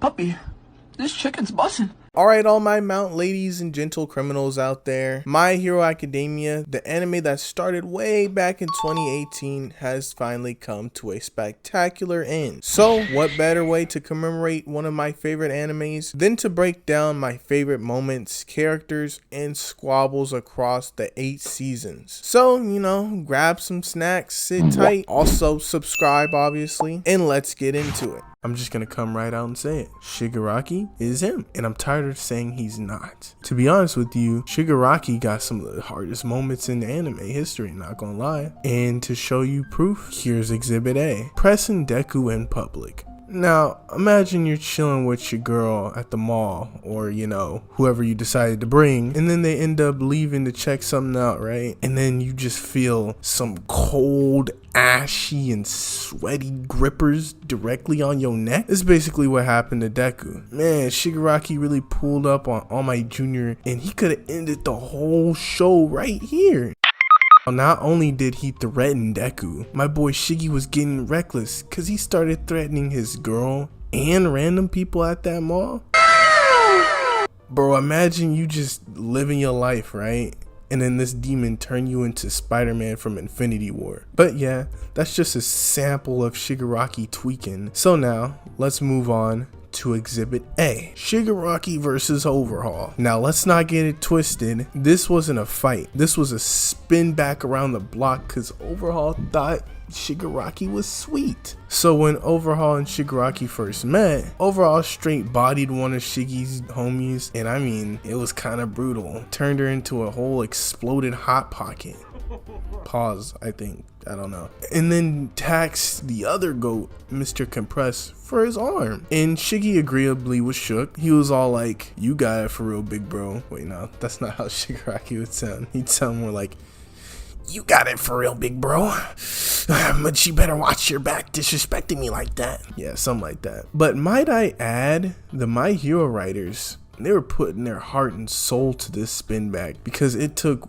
Puppy, this chicken's bussin'. Alright, all my mount ladies and gentle criminals out there, My Hero Academia, the anime that started way back in 2018, has finally come to a spectacular end. So, what better way to commemorate one of my favorite animes than to break down my favorite moments, characters, and squabbles across the 8 seasons. So, grab some snacks, sit tight, also subscribe obviously, and let's get into it. I'm just gonna come right out and say it. Shigaraki is him, and I'm tired of saying he's not. To be honest with you, Shigaraki got some of the hardest moments in anime history, not gonna lie. And to show you proof, here's Exhibit A. Pressing Deku in public. Now, imagine you're chilling with your girl at the mall, or whoever you decided to bring, and then they end up leaving to check something out, right? And then you just feel some cold, ashy, and sweaty grippers directly on your neck. This is basically what happened to Deku. Man, Shigaraki really pulled up on All Might Jr., and he could have ended the whole show right here. Not only did he threaten Deku, my boy Shiggy was getting reckless because he started threatening his girl and random people at that mall. Bro, imagine you just living your life, right? And then this demon turn you into Spider-Man from Infinity War. But yeah, that's just a sample of Shigaraki tweaking. So now, let's move on to Exhibit A. Shigaraki versus Overhaul. Now let's not get it twisted. This wasn't a fight. This was a spin back around the block because Overhaul thought Shigaraki was sweet. So when Overhaul and Shigaraki first met, Overhaul straight bodied one of Shiggy's homies, and I mean, it was kind of brutal. Turned her into a whole exploded hot pocket. Pause, I think. I don't know. And then taxed the other goat, Mr. Compress, for his arm. And Shiggy agreeably was shook. He was all like, "You got it for real, big bro." Wait, no, that's not how Shigaraki would sound. He'd sound more like, "You got it for real, big bro. But you better watch your back disrespecting me like that." Yeah, something like that. But might I add, the My Hero writers, they were putting their heart and soul to this spin back because it took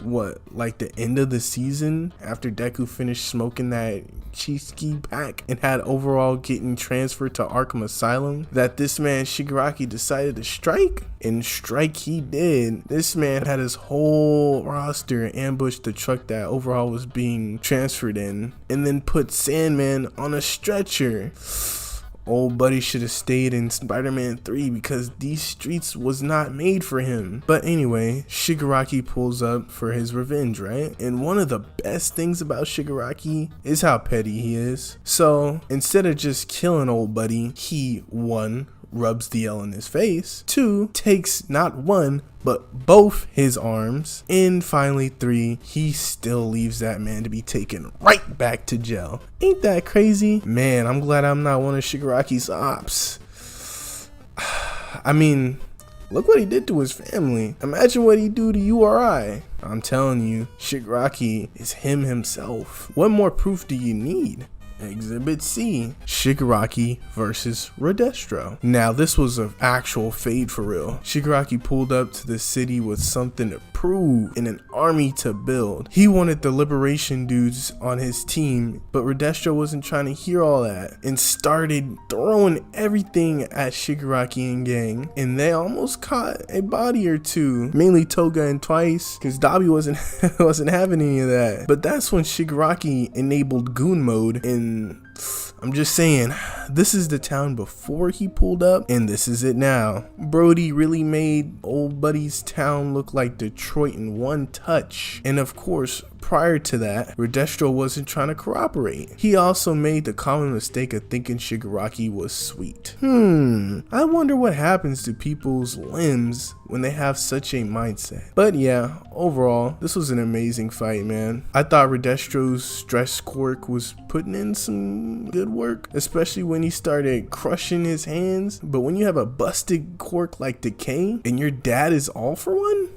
like the end of the season after Deku finished smoking that Cheesky pack and had Overhaul getting transferred to Arkham Asylum that this man Shigaraki decided to strike, and strike he did. This man had his whole roster ambushed the truck that Overhaul was being transferred in, and then put Sandman on a stretcher. Old buddy should have stayed in Spider-Man 3 because these streets was not made for him. But anyway, Shigaraki pulls up for his revenge, right? And one of the best things about Shigaraki is how petty he is. So instead of just killing old buddy, he 1. Rubs the L in his face, 2. Takes not one but both his arms, and finally 3. He still leaves that man to be taken right back to jail. Ain't that crazy? Man, I'm glad I'm not one of Shigaraki's ops. I mean, look what he did to his family. Imagine what he'd do to you or I. I'm telling you, Shigaraki is him himself. What more proof do you need? Exhibit C, Shigaraki versus Re-Destro. Now this was an actual fade for real. Shigaraki pulled up to the city with something to prove and an army to build. He wanted the liberation dudes on his team, but Re-Destro wasn't trying to hear all that and started throwing everything at Shigaraki and gang, and they almost caught a body or two, mainly Toga and Twice, because Dabi wasn't having any of that. But that's when Shigaraki enabled goon mode, and I'm just saying, this is the town before he pulled up, and this is it now. Brody really made old buddy's town look like Detroit in one touch. And of course, prior to that, Re-Destro wasn't trying to cooperate. He also made the common mistake of thinking Shigaraki was sweet. I wonder what happens to people's limbs when they have such a mindset. But yeah, overall, this was an amazing fight, man. I thought Re-Destro's stress quirk was putting in some good work, especially when he started crushing his hands. But when you have a busted quirk like Decay and your dad is all for one,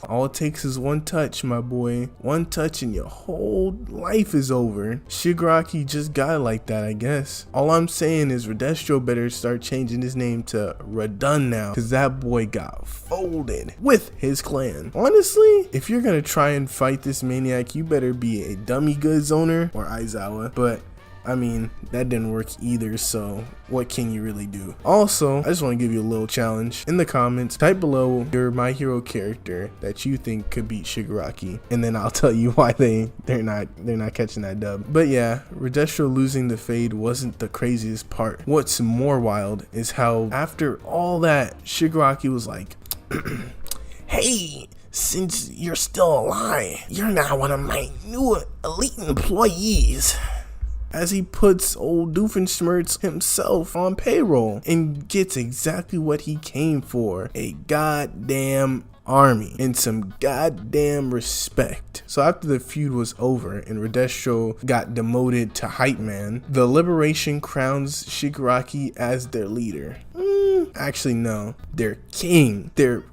all it takes is one touch, my boy. One touch and your whole life is over. Shigaraki just got it like that, I guess. All I'm saying is Re-Destro better start changing his name to Redun now, because that boy got folded with his clan. Honestly, if you're gonna try and fight this maniac, you better be a dummy goods owner or Aizawa. But I mean, that didn't work either, so what can you really do? Also, I just want to give you a little challenge. In the comments, type below your My Hero character that you think could beat Shigaraki, and then I'll tell you why they're not catching that dub. But yeah, Re-Destro losing the Fade wasn't the craziest part. What's more wild is how after all that, Shigaraki was like, hey, since you're still alive, you're now one of my new elite employees. As he puts old Doofenshmirtz himself on payroll and gets exactly what he came for, a goddamn army and some goddamn respect. So after the feud was over and Re-Destro got demoted to hype man, the Liberation crowns Shigaraki as their leader. Actually no, their king. Their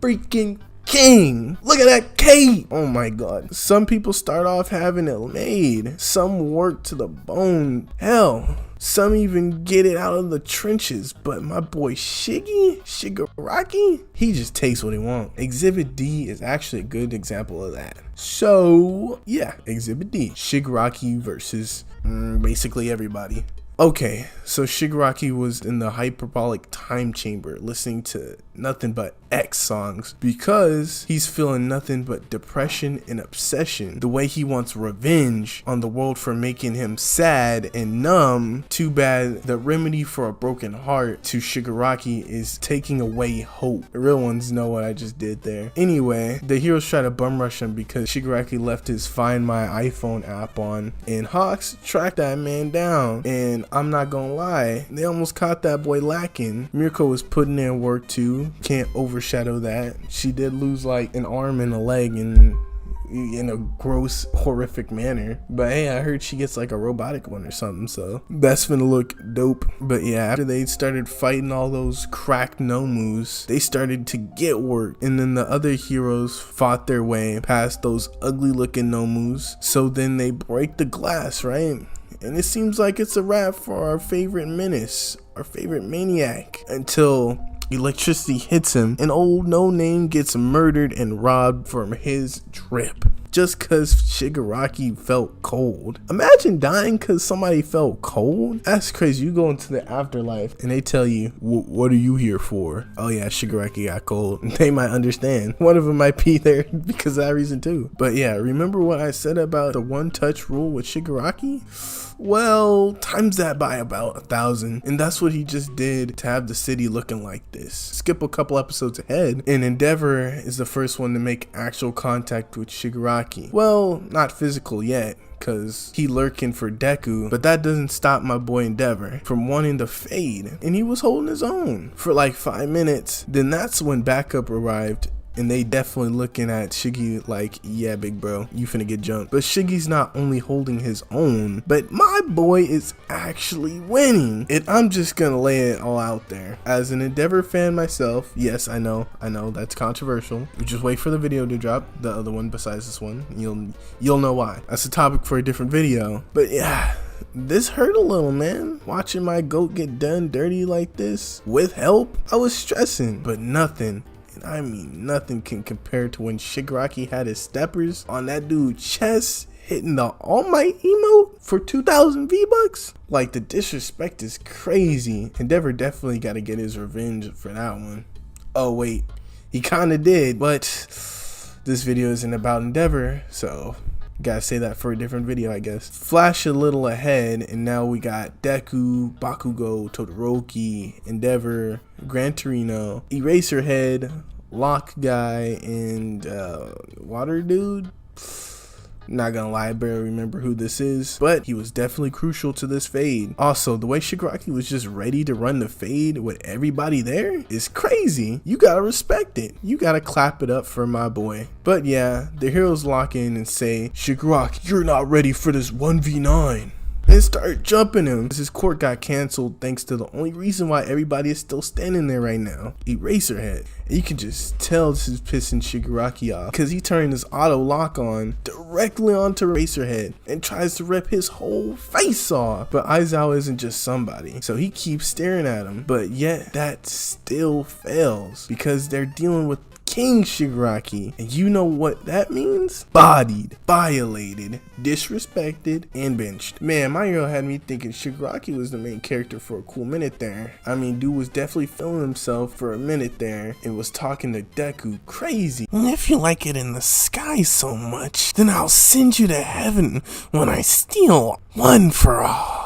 freaking king. Look at that cape. Oh my god. Some people start off having it made. Some work to the bone. Hell, some even get it out of the trenches. But my boy Shigaraki, he just takes what he wants. Exhibit D is actually a good example of that. So yeah, Exhibit D. Shigaraki versus basically everybody. Okay, so Shigaraki was in the hyperbolic time chamber listening to nothing but X songs because he's feeling nothing but depression and obsession. The way he wants revenge on the world for making him sad and numb. Too bad the remedy for a broken heart to Shigaraki is taking away hope. The real ones know what I just did there. Anyway, the heroes try to bum rush him because Shigaraki left his Find My iPhone app on, and Hawks tracked that man down, and I'm not gonna lie, they almost caught that boy lacking. Mirko was putting in work too, can't overshadow that. She did lose like an arm and a leg in a gross, horrific manner, but hey, I heard she gets like a robotic one or something, so that's gonna look dope. But yeah, after they started fighting all those cracked Nomus, they started to get work, and then the other heroes fought their way past those ugly looking Nomus. So then they break the glass, right? And it seems like it's a wrap for our favorite menace, our favorite maniac, until electricity hits him and old No Name gets murdered and robbed from his trip. Just cause Shigaraki felt cold. Imagine dying cause somebody felt cold. That's crazy. You go into the afterlife and they tell you, what are you here for? Oh yeah, Shigaraki got cold. They might understand. One of them might be there because of that reason too. But yeah, remember what I said about the one touch rule with Shigaraki? Well, times that by about 1,000, and that's what he just did to have the city looking like this. Skip a couple episodes ahead, and Endeavor is the first one to make actual contact with Shigaraki. Well, not physical yet, cause he lurking for Deku, but that doesn't stop my boy Endeavor from wanting to fade, and he was holding his own for like 5 minutes. Then that's when backup arrived, and they definitely looking at Shiggy like, yeah, big bro, you finna get jumped. But Shiggy's not only holding his own, but my boy is actually winning. And I'm just gonna lay it all out there. As an Endeavor fan myself, yes, I know that's controversial. You just wait for the video to drop, the other one besides this one. You'll know why. That's a topic for a different video. But yeah, this hurt a little, man. Watching my goat get done dirty like this with help, I was stressing, but nothing. I mean, nothing can compare to when Shigaraki had his steppers on that dude's chest, hitting the All Might emote for 2,000 V-Bucks. Like, the disrespect is crazy. Endeavor definitely got to get his revenge for that one. Oh wait, he kind of did, but this video isn't about Endeavor, so gotta say that for a different video, I guess. Flash a little ahead, and now we got Deku, Bakugo, Todoroki, Endeavor, Gran Torino, Eraserhead, Lock Guy, and Water Dude. Not gonna lie, I barely remember who this is, but he was definitely crucial to this fade. Also, the way Shigaraki was just ready to run the fade with everybody there is crazy. You gotta respect it. You gotta clap it up for my boy. But yeah, the heroes lock in and say, Shigaraki, you're not ready for this 1v9. And start jumping him. His court got canceled thanks to the only reason why everybody is still standing there right now, Eraserhead. And you can just tell this is pissing Shigaraki off because he turned his auto lock on directly onto Eraserhead and tries to rip his whole face off. But Aizawa isn't just somebody, so he keeps staring at him, but yet that still fails because they're dealing with King Shigaraki. And you know what that means? Bodied, violated, disrespected, and benched. Man, my hero had me thinking Shigaraki was the main character for a cool minute there. I mean, dude was definitely feeling himself for a minute there and was talking to Deku crazy. If you like it in the sky so much, then I'll send you to heaven when I steal one for all.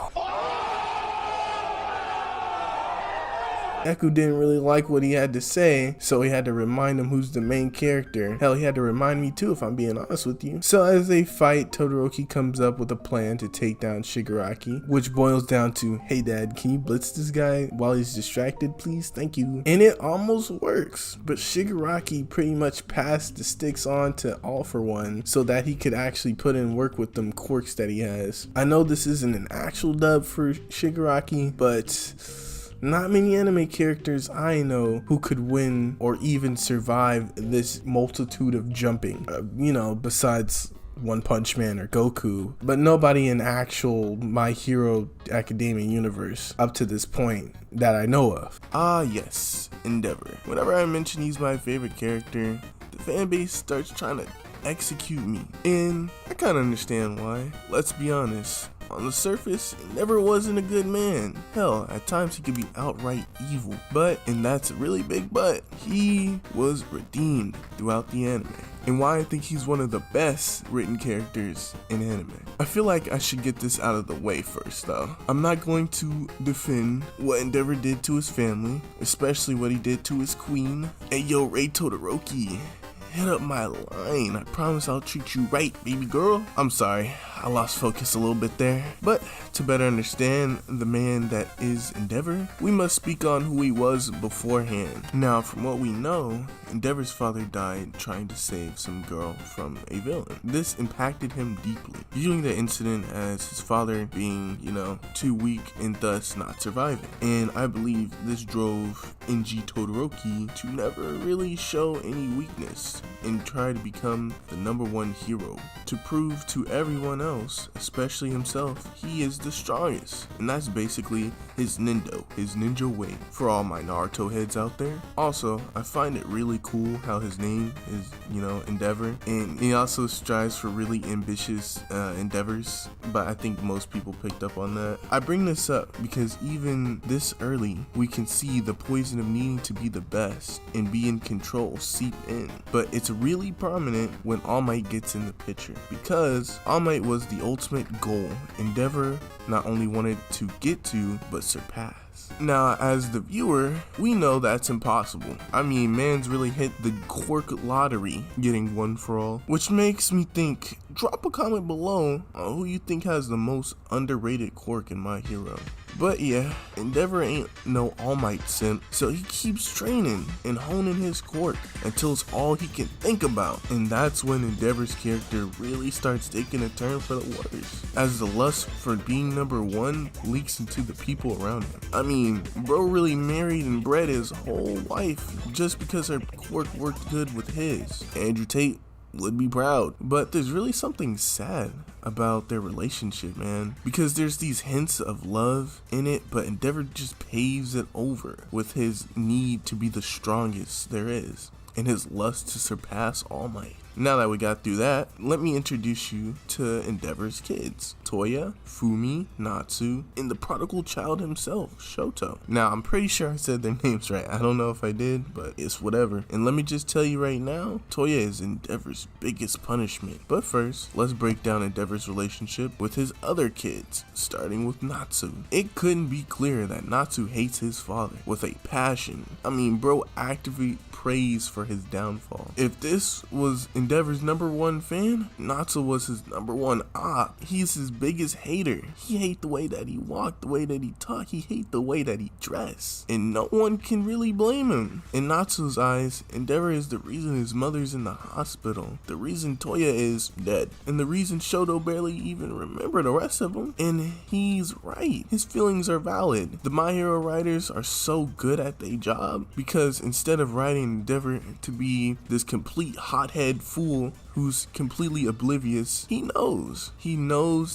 Deku didn't really like what he had to say, so he had to remind him who's the main character. Hell, he had to remind me too, if I'm being honest with you. So as they fight, Todoroki comes up with a plan to take down Shigaraki, which boils down to, hey dad, can you blitz this guy while he's distracted, please? Thank you. And it almost works, but Shigaraki pretty much passed the sticks on to All For One so that he could actually put in work with them quirks that he has. I know this isn't an actual dub for Shigaraki, but not many anime characters I know who could win or even survive this multitude of jumping, besides One Punch Man or Goku, but nobody in actual My Hero Academia universe up to this point that I know of. Ah yes, Endeavor. Whenever I mention he's my favorite character, the fan base starts trying to execute me, and I kinda understand why. Let's be honest. On the surface, he never wasn't a good man. Hell, at times he could be outright evil. But, and that's a really big but, he was redeemed throughout the anime. And why I think he's one of the best written characters in anime. I feel like I should get this out of the way first though. I'm not going to defend what Endeavor did to his family, especially what he did to his queen. Hey yo, Rei Todoroki, hit up my line. I promise I'll treat you right, baby girl. I'm sorry, I lost focus a little bit there. But to better understand the man that is Endeavor, we must speak on who he was beforehand. Now, from what we know, Endeavor's father died trying to save some girl from a villain. This impacted him deeply, viewing the incident as his father being, too weak and thus not surviving. And I believe this drove NG Todoroki to never really show any weakness and try to become the #1 hero, to prove to everyone else, especially himself, he is the strongest. And that's basically his ninja way for all my Naruto heads out there. Also, I find it really cool how his name is, Endeavor, and he also strives for really ambitious endeavors, but I think most people picked up on that. I bring this up because even this early, we can see the poison of needing to be the best and be in control seep in, but it's really prominent when All Might gets in the picture, because All Might was the ultimate goal Endeavor not only wanted to get to, but surpass. Now, as the viewer, we know that's impossible. I mean, man's really hit the quirk lottery getting one for all, which makes me think, drop a comment below on who you think has the most underrated quirk in My Hero. But yeah, Endeavor ain't no All Might simp, so he keeps training and honing his quirk until it's all he can think about. And that's when Endeavor's character really starts taking a turn for the worse, as the lust for being #1 leaks into the people around him. I mean, bro really married and bred his whole life just because her quirk worked good with his. Andrew Tate would be proud. But there's really something sad about their relationship, man, because there's these hints of love in it, but Endeavor just paves it over with his need to be the strongest there is and his lust to surpass All Might. Now that we got through that, let me introduce you to Endeavor's kids, Toya, Fumi, Natsu, and the prodigal child himself, Shoto. Now, I'm pretty sure I said their names right. I don't know if I did, but it's whatever. And let me just tell you right now, Toya is Endeavor's biggest punishment. But first, let's break down Endeavor's relationship with his other kids, starting with Natsu. It couldn't be clearer that Natsu hates his father with a passion. I mean, bro actively prays for his downfall. If this was Endeavor's #1 fan, Natsu was his #1 op. He's his biggest hater. He hate the way that he walked, the way that he talked. He hate the way that he dressed, and no one can really blame him. In Natsu's eyes, Endeavor is the reason his mother's in the hospital, the reason Toya is dead, and the reason Shoto barely even remember the rest of them. And he's right. His feelings are valid. The My Hero writers are so good at their job, because instead of writing Endeavor to be this complete hothead fool who's completely oblivious, he knows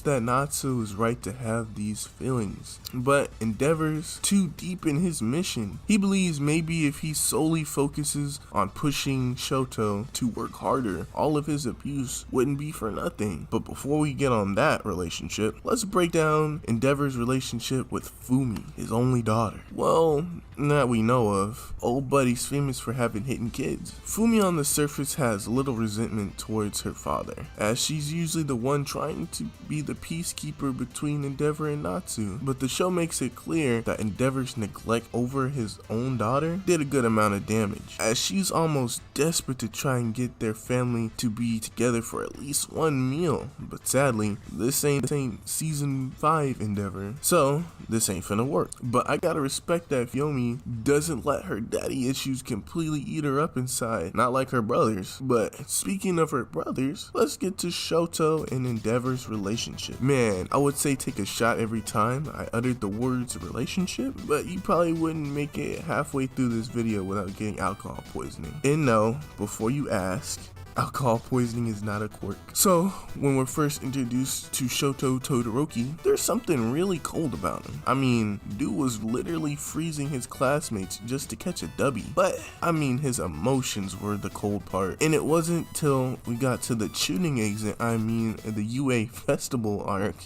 that Natsu is right to have these feelings, but Endeavor's too deep in his mission. He believes maybe if he solely focuses on pushing Shoto to work harder, all of his abuse wouldn't be for nothing. But before we get on that relationship, let's break down Endeavor's relationship with Fumi, his only daughter. Well, that we know of. Old buddy's famous for having hidden kids. Fumi on the surface has little resentment towards her father, as she's usually the one trying to be the peacekeeper between Endeavor and Natsu, but the show makes it clear that Endeavor's neglect over his own daughter did a good amount of damage, as she's almost desperate to try and get their family to be together for at least one meal. But sadly, this ain't season 5 Endeavor, so this ain't finna work. But I gotta respect that Yomi doesn't let her daddy issues completely eat her up inside, not like her brothers. But speaking of her brothers, let's get to Shoto and Endeavor's relationship. Man, I would say take a shot every time I uttered the words relationship, but you probably wouldn't make it halfway through this video without getting alcohol poisoning. And no, before you ask, alcohol poisoning is not a quirk. So, when we're first introduced to Shoto Todoroki, there's something really cold about him. I mean, dude was literally freezing his classmates just to catch a W. But, I mean, his emotions were the cold part. And it wasn't till we got to the tuning exit, the UA festival arc,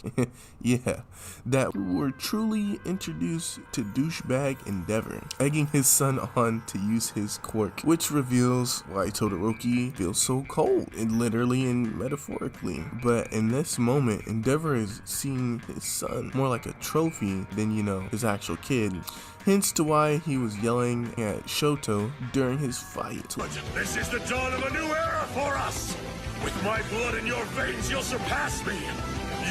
yeah, that we were truly introduced to douchebag Endeavor, egging his son on to use his quirk, which reveals why Todoroki feels so cold, and literally and metaphorically. But in this moment, Endeavor is seeing his son more like a trophy than, his actual kid. Hence to why he was yelling at Shoto during his fight. This is the dawn of a new era for us! With my blood in your veins, you'll surpass me!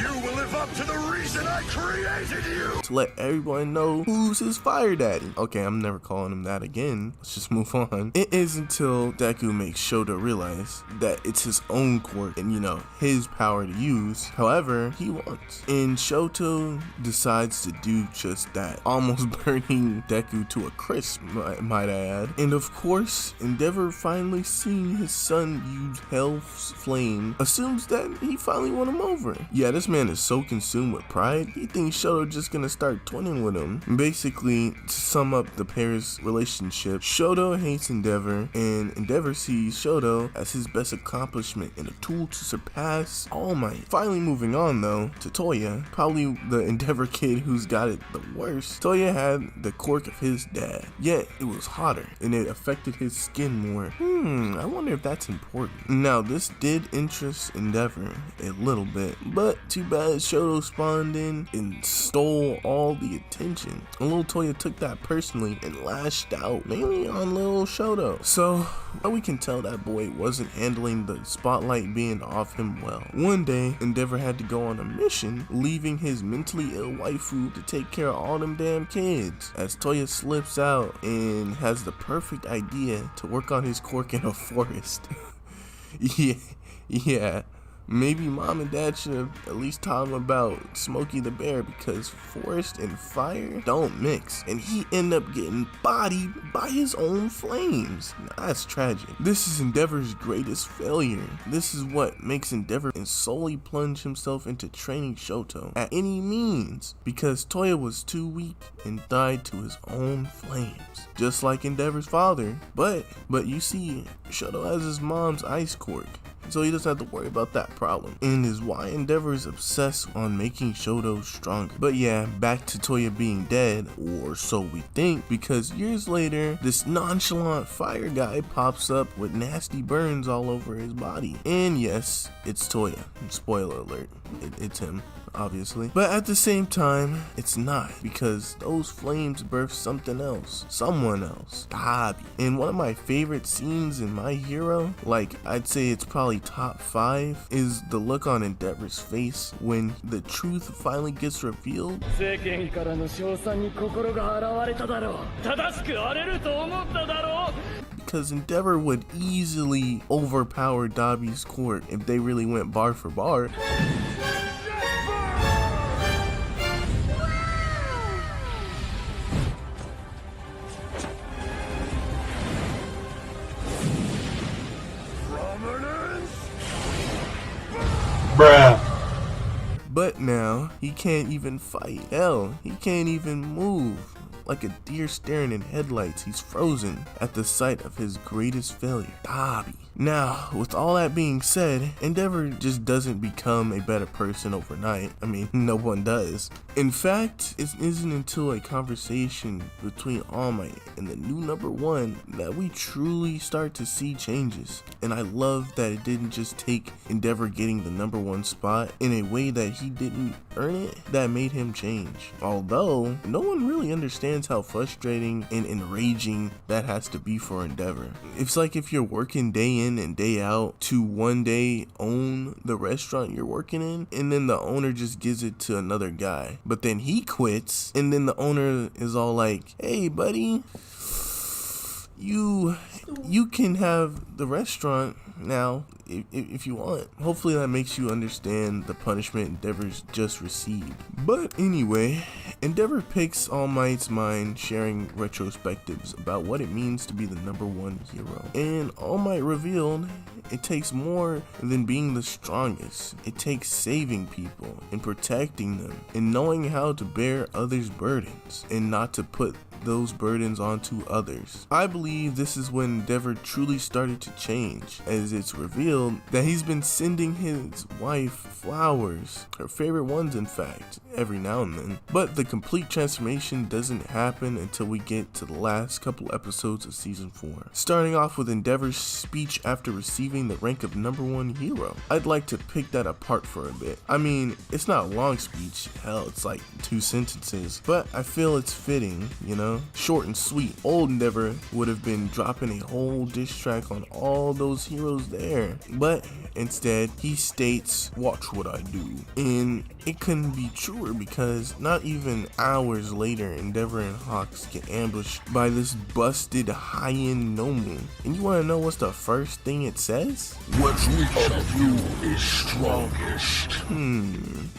You will live up to the reason I created you! To let everyone know who's his fire daddy. Okay, I'm never calling him that again. Let's just move on. It is until Deku makes Shoto realize that it's his own quirk and, his power to use however he wants. And Shoto decides to do just that, almost burning Deku to a crisp, might I add. And of course, Endeavor finally seeing his son use Hell's Flame assumes that he finally won him over. Yeah, this man is so consumed with pride, he thinks Shoto just gonna start twinning with him. Basically, to sum up the pair's relationship, Shoto hates Endeavor, and Endeavor sees Shoto as his best accomplishment and a tool to surpass All Might. Finally moving on though, to Toya, probably the Endeavor kid who's got it the worst. Toya had the quirk of his dad, yet it was hotter, and it affected his skin more. I wonder if that's important. Now, this did interest Endeavor a little bit, but too bad Shoto spawned in and stole all the attention. And little Toya took that personally and lashed out, mainly on little Shoto. So, we can tell that boy wasn't handling the spotlight being off him well. One day, Endeavor had to go on a mission, leaving his mentally ill waifu to take care of all them damn kids, as Toya slips out and has the perfect idea to work on his quirk in a forest. yeah. Maybe mom and dad should have at least taught him about Smokey the Bear, because forest and fire don't mix, and he ended up getting bodied by his own flames. Now, that's tragic. This is Endeavor's greatest failure. This is what makes Endeavor and solely plunge himself into training Shoto at any means, because Toya was too weak and died to his own flames, just like Endeavor's father. But you see, Shoto has his mom's ice quirk, so he doesn't have to worry about that problem, and is why Endeavor is obsessed on making Shoto stronger. But yeah, back to Toya being dead, or so we think, because years later, this nonchalant fire guy pops up with nasty burns all over his body. And yes, it's Toya. Spoiler alert, it's him, obviously. But at the same time, it's not, because those flames birth something else, someone else, Dabi. And one of my favorite scenes in My Hero, I'd say it's probably top 5, is the look on Endeavor's face when the truth finally gets revealed. Because Endeavor would easily overpower Dabi's quirk if they really went bar for bar. can't even fight. Hell, he can't even move. Like a deer staring in headlights, he's frozen at the sight of his greatest failure, Dabi. Now, with all that being said, Endeavor just doesn't become a better person overnight. I mean, no one does. In fact, it isn't until a conversation between All Might and the new number 1 that we truly start to see changes. And I love that it didn't just take Endeavor getting the number 1 spot in a way that he didn't earn it that made him change. Although, no one really understands how frustrating and enraging that has to be for Endeavor. It's like if you're working day in and day out to one day own the restaurant you're working in, and then the owner just gives it to another guy, but then he quits, and then the owner is all like, hey buddy, you can have the restaurant now if you want. Hopefully that makes you understand the punishment Endeavor's just received. But anyway, Endeavor picks All Might's mind, sharing retrospectives about what it means to be the number 1 hero. And All Might revealed it takes more than being the strongest. It takes saving people and protecting them and knowing how to bear others' burdens and not to put those burdens onto others. I believe this is when Endeavor truly started to change, as it's revealed that he's been sending his wife flowers, her favorite ones in fact, every now and then. But the complete transformation doesn't happen until we get to the last couple episodes of season 4. Starting off with Endeavor's speech after receiving the rank of number 1 hero. I'd like to pick that apart for a bit. I mean, it's not a long speech, hell, it's like 2 sentences, but I feel it's fitting, you know? Short and sweet. Old Endeavor would have been dropping a whole diss track on all those heroes there, but instead he states, watch what I do. And it couldn't be truer, because not even hours later Endeavor and Hawks get ambushed by this busted high-end Nomu. And you want to know what's the first thing it says? Which of you is strongest?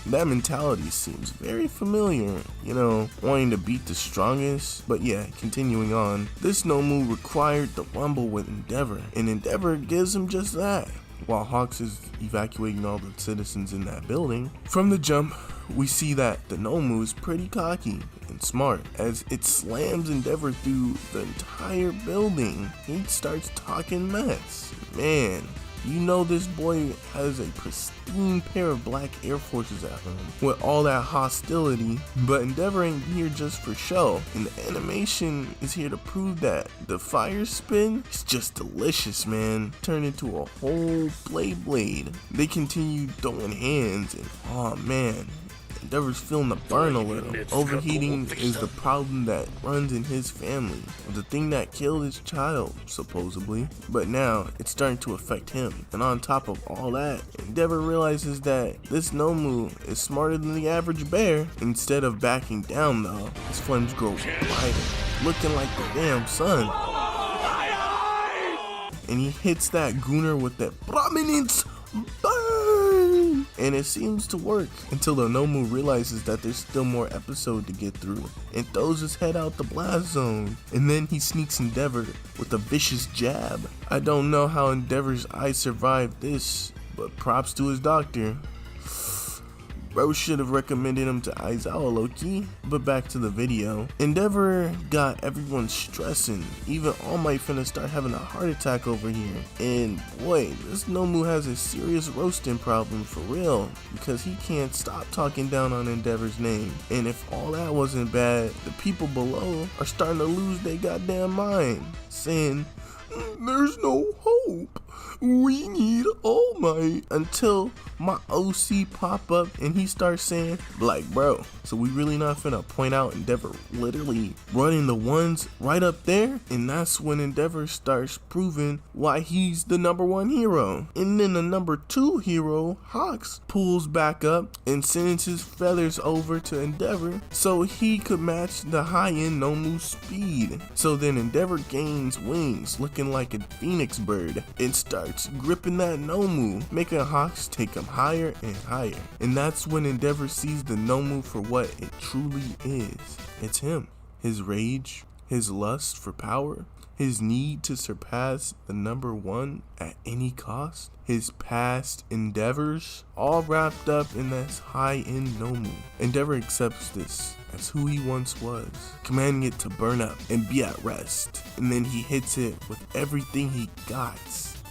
That mentality seems very familiar, you know, wanting to beat the strongest. But yeah, continuing on, this Nomu required the rumble with Endeavor, and Endeavor gives him just that, while Hawks is evacuating all the citizens in that building. From the jump, we see that the Nomu is pretty cocky and smart, as it slams Endeavor through the entire building. He starts talking mess. Man, you know this boy has a pristine pair of black Air Forces at home with all that hostility, but Endeavor ain't here just for show, and the animation is here to prove that. The fire spin is just delicious, man. Turned into a whole blade. They continue throwing hands, and oh man, Endeavor's feeling the burn a little. Overheating is the problem that runs in his family, the thing that killed his child, supposedly. But now, it's starting to affect him. And on top of all that, Endeavor realizes that this Nomu is smarter than the average bear. Instead of backing down though, his flames grow brighter, looking like the damn sun. And he hits that Gooner with that prominence burn! And it seems to work until the Nomu realizes that there's still more episode to get through and throws his head out the blast zone. And then he sneaks Endeavor with a vicious jab. I don't know how Endeavor's eyes survived this, but props to his doctor. Bro should have recommended him to Aizawa low-key. But back to the video. Endeavor got everyone stressing. Even All Might finna start having a heart attack over here. And boy, this Nomu has a serious roasting problem for real, because he can't stop talking down on Endeavor's name. And if all that wasn't bad, the people below are starting to lose their goddamn mind, saying, there's no hope. We need All Might. Until my OC pop up and he starts saying, like, bro, so we really not finna point out Endeavor literally running the ones right up there? And that's when Endeavor starts proving why he's the number 1 hero. And then the number 2 hero, Hawks, pulls back up and sends his feathers over to Endeavor so he could match the high-end Nomu speed. So then Endeavor gains wings, looking like a phoenix bird, and starts gripping that Nomu, making Hawks take him higher and higher. And that's when Endeavor sees the Nomu for what it truly is. It's him. His rage, his lust for power, his need to surpass the number one at any cost, his past endeavors, all wrapped up in this high-end Nomu. Endeavor accepts this as who he once was, commanding it to burn up and be at rest, and then he hits it with everything he got.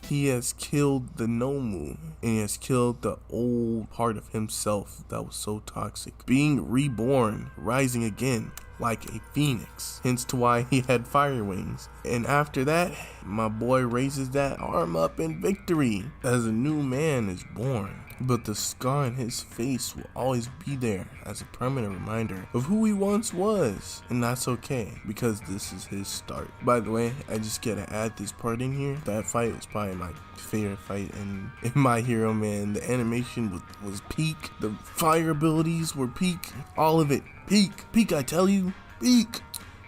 He has killed the Nomu, and he has killed the old part of himself that was so toxic, being reborn, rising again like a phoenix, hence to why he had fire wings. And after that, my boy raises that arm up in victory as a new man is born. But the scar on his face will always be there as a permanent reminder of who he once was. And that's okay, because this is his start. By the way, I just gotta add this part in here. That fight was probably my favorite fight in My Hero, man. The animation was peak. The fire abilities were peak. All of it. Peak, I tell you. Peak.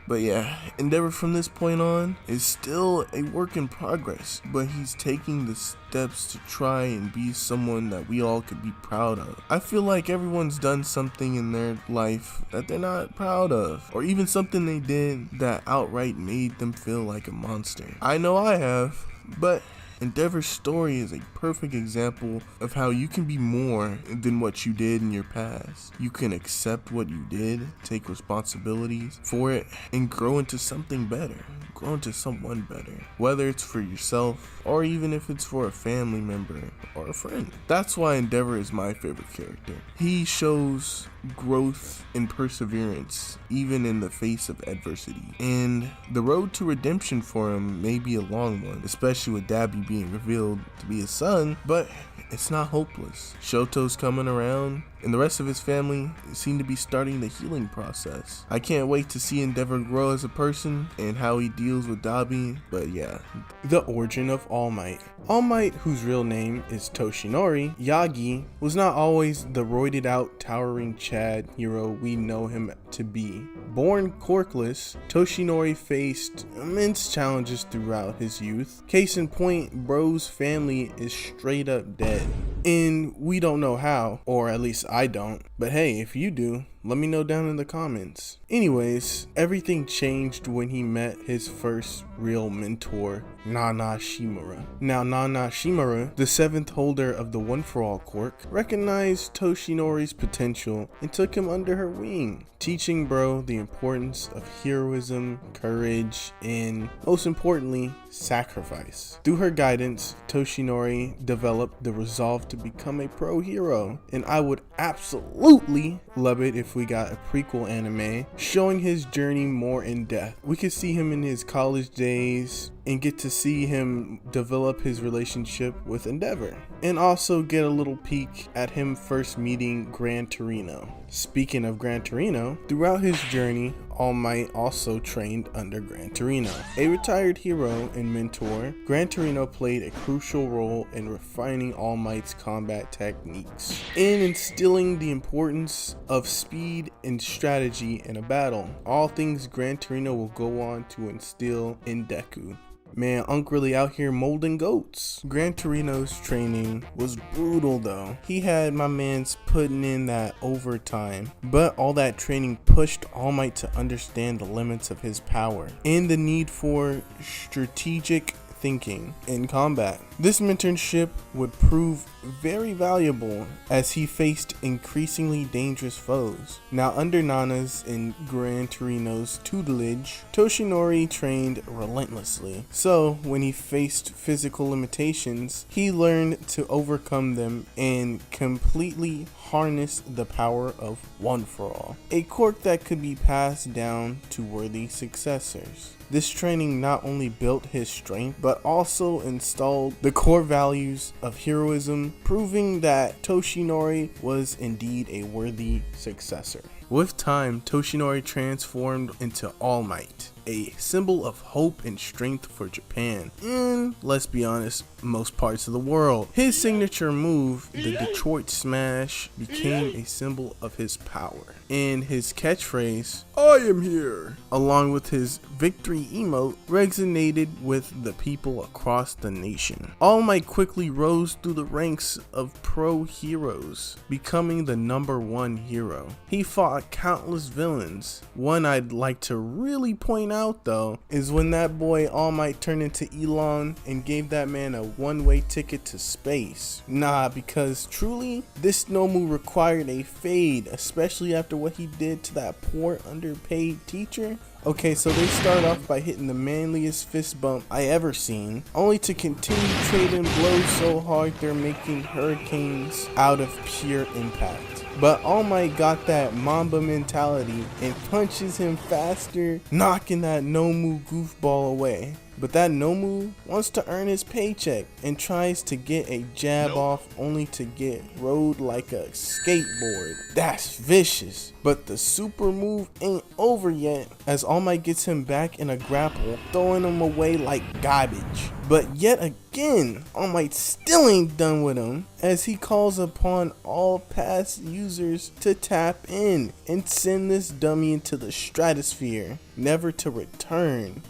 But yeah, Endeavor from this point on is still a work in progress, but he's taking the steps to try and be someone that we all could be proud of. I feel like everyone's done something in their life that they're not proud of, or even something they did that outright made them feel like a monster. I know I have, but Endeavor's story is a perfect example of how you can be more than what you did in your past. You can accept what you did, take responsibilities for it, and grow into something better. Grow into someone better. Whether it's for yourself, or even if it's for a family member or a friend. That's why Endeavor is my favorite character. He shows growth and perseverance, even in the face of adversity. And the road to redemption for him may be a long one, especially with Dabi being revealed to be his son, but it's not hopeless. Shoto's coming around, and the rest of his family seem to be starting the healing process. I can't wait to see Endeavor grow as a person and how he deals with Dabi, but yeah. The origin of All Might. All Might, whose real name is Toshinori Yagi, was not always the roided out, towering Chad hero we know him to be. Born corkless, Toshinori faced immense challenges throughout his youth. Case in point, bro's family is straight up dead. And we don't know how, or at least I don't. But hey, if you do, let me know down in the comments. Anyways, everything changed when he met his first real mentor, Nana Shimura. Now, Nana Shimura, the 7th holder of the One For All quirk, recognized Toshinori's potential and took him under her wing, teaching bro the importance of heroism, courage, and most importantly, sacrifice. Through her guidance, Toshinori developed the resolve to become a pro hero, and I would absolutely love it if we got a prequel anime showing his journey more in depth. We could see him in his college days and get to see him develop his relationship with Endeavor, and also get a little peek at him first meeting Gran Torino. Speaking of Gran Torino, throughout his journey, All Might also trained under Gran Torino. A retired hero and mentor, Gran Torino played a crucial role in refining All Might's combat techniques and instilling the importance of speed and strategy in a battle. All things Gran Torino will go on to instill in Deku. Man, Unc really out here molding goats. Gran Torino's training was brutal though. He had my mans putting in that overtime, but all that training pushed All Might to understand the limits of his power and the need for strategic thinking in combat. This mentorship would prove very valuable as he faced increasingly dangerous foes. Now, under Nana's and Gran Torino's tutelage, Toshinori trained relentlessly. So when he faced physical limitations, he learned to overcome them and completely harness the power of One For All, a quirk that could be passed down to worthy successors. This training not only built his strength, but also installed the core values of heroism, proving that Toshinori was indeed a worthy successor. With time, Toshinori transformed into All Might, a symbol of hope and strength for Japan, and let's be honest, most parts of the world. His signature move, the Detroit Smash, became a symbol of his power, and his catchphrase, "I am here," along with his victory emote, resonated with the people across the nation. All Might quickly rose through the ranks of pro heroes, becoming the #1 hero. He fought countless villains. One I'd like to really point out though is when that boy All Might turned into Elon and gave that man a one-way ticket to space. Nah, because truly, this Nomu required a fade, especially after what he did to that poor underpaid teacher. Okay, so they start off by hitting the manliest fist bump I ever seen, only to continue trading blows so hard they're making hurricanes out of pure impact. But All Might got that Mamba mentality and punches him faster, knocking that Nomu goofball away. But that Nomu wants to earn his paycheck and tries to get a jab off only to get rode like a skateboard. That's vicious. But the super move ain't over yet as All Might gets him back in a grapple, throwing him away like garbage. But yet again, All Might still ain't done with him as he calls upon all past users to tap in and send this dummy into the stratosphere, never to return.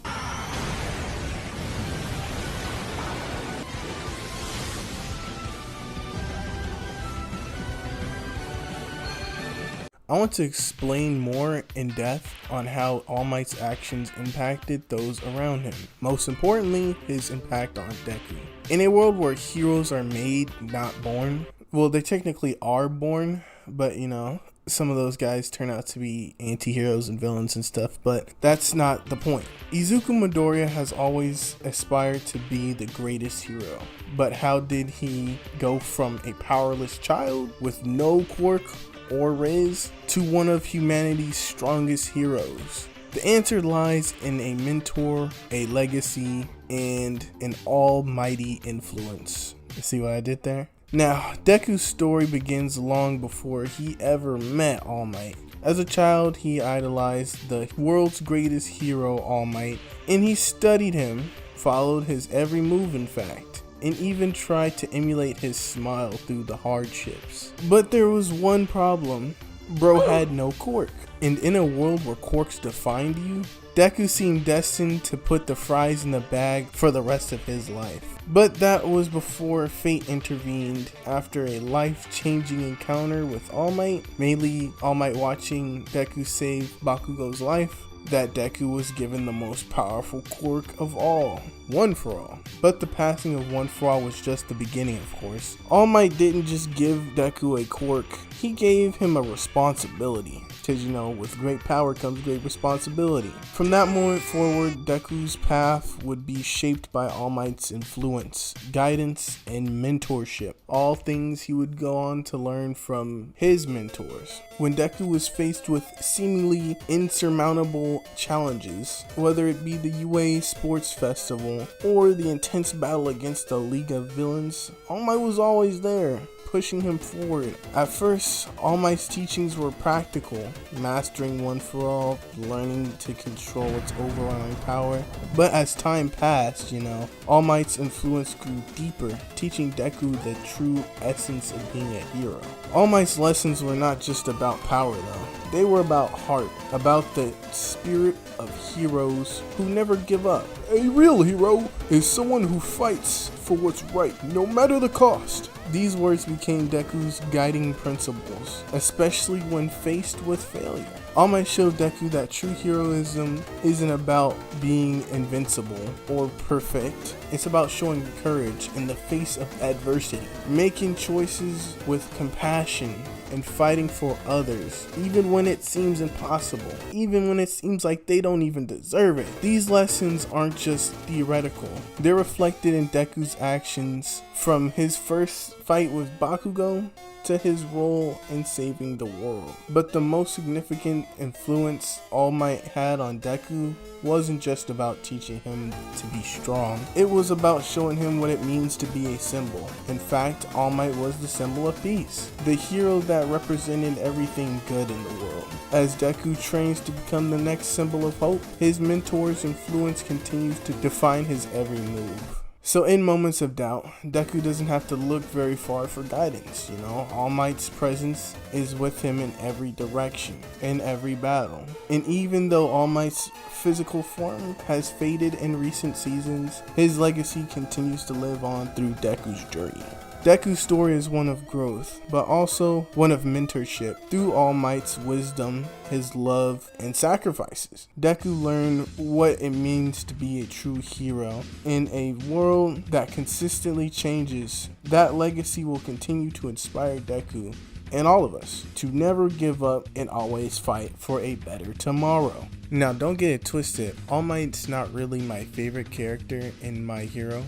I want to explain more in depth on how All Might's actions impacted those around him. Most importantly, his impact on Deku. In a world where heroes are made, not born, well, they technically are born, but you know, some of those guys turn out to be anti-heroes and villains and stuff, but that's not the point. Izuku Midoriya has always aspired to be the greatest hero, but how did he go from a powerless child with no quirk or Riz to one of humanity's strongest heroes? The answer lies in a mentor, a legacy, and an almighty influence. You see what I did there? Now, Deku's story begins long before he ever met All Might. As a child, he idolized the world's greatest hero, All Might, and he studied him, followed his every move in fact, and even tried to emulate his smile through the hardships. But there was one problem. Bro had no quirk. And in a world where quirks defined you, Deku seemed destined to put the fries in the bag for the rest of his life. But that was before fate intervened after a life-changing encounter with All Might, mainly All Might watching Deku save Bakugo's life, that Deku was given the most powerful quirk of all, One For All. But the passing of One For All was just the beginning, of course. All Might didn't just give Deku a quirk, he gave him a responsibility. Because, you know, with great power comes great responsibility. From that moment forward, Deku's path would be shaped by All Might's influence, guidance, and mentorship. All things he would go on to learn from his mentors. When Deku was faced with seemingly insurmountable challenges, whether it be the UA Sports Festival or the intense battle against the League of Villains, All Might was always there, pushing him forward. At first, All Might's teachings were practical, mastering One For All, learning to control its overwhelming power. But as time passed, you know, All Might's influence grew deeper, teaching Deku the true essence of being a hero. All Might's lessons were not just about power though. They were about heart, about the spirit of heroes who never give up. A real hero is someone who fights for what's right, no matter the cost. These words became Deku's guiding principles, especially when faced with failure. All Might showed Deku that true heroism isn't about being invincible or perfect. It's about showing courage in the face of adversity, making choices with compassion, and fighting for others, even when it seems impossible, even when it seems like they don't even deserve it. These lessons aren't just theoretical, they're reflected in Deku's actions, from his first fight with Bakugo to his role in saving the world. But the most significant influence All Might had on Deku wasn't just about teaching him to be strong. It was about showing him what it means to be a symbol. In fact, All Might was the symbol of peace, the hero that represented everything good in the world. As Deku trains to become the next symbol of hope, his mentor's influence continues to define his every move. So in moments of doubt, Deku doesn't have to look very far for guidance, you know. All Might's presence is with him in every direction, in every battle. And even though All Might's physical form has faded in recent seasons, his legacy continues to live on through Deku's journey. Deku's story is one of growth, but also one of mentorship. Through All Might's wisdom, his love, and sacrifices, Deku learned what it means to be a true hero in a world that consistently changes. That legacy will continue to inspire Deku and all of us to never give up and always fight for a better tomorrow. Now, don't get it twisted. All Might's not really my favorite character in My Hero.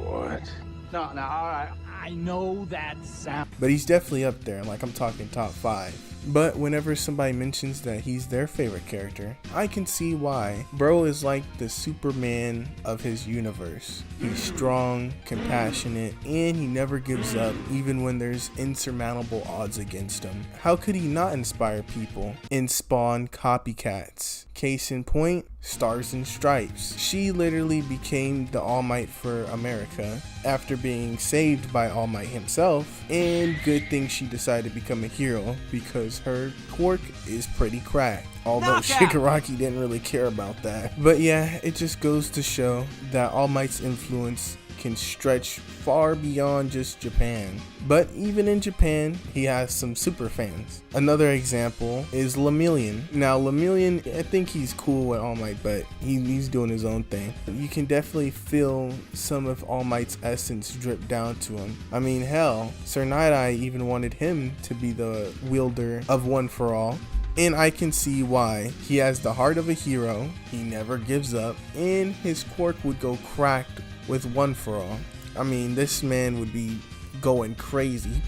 What? No, alright. I know that sound. But he's definitely up there, like I'm talking top 5. But whenever somebody mentions that he's their favorite character, I can see why. Bro is like the Superman of his universe. He's strong, compassionate, and he never gives up even when there's insurmountable odds against him. How could he not inspire people and spawn copycats? Case in point, Stars and Stripes. She literally became the All Might for America after being saved by All Might himself, and good thing she decided to become a hero because her quirk is pretty cracked. Although Shigaraki didn't really care about that. But yeah, it just goes to show that All Might's influence can stretch far beyond just Japan. But even in Japan, he has some super fans. Another example is Lemillion. Now Lemillion, I think he's cool with All Might, but he's doing his own thing. You can definitely feel some of All Might's essence drip down to him. I mean, hell, Sir Night-Eye even wanted him to be the wielder of One for All. And I can see why. He has the heart of a hero, he never gives up, and his quirk would go cracked with One for All. I mean, this man would be going crazy. He could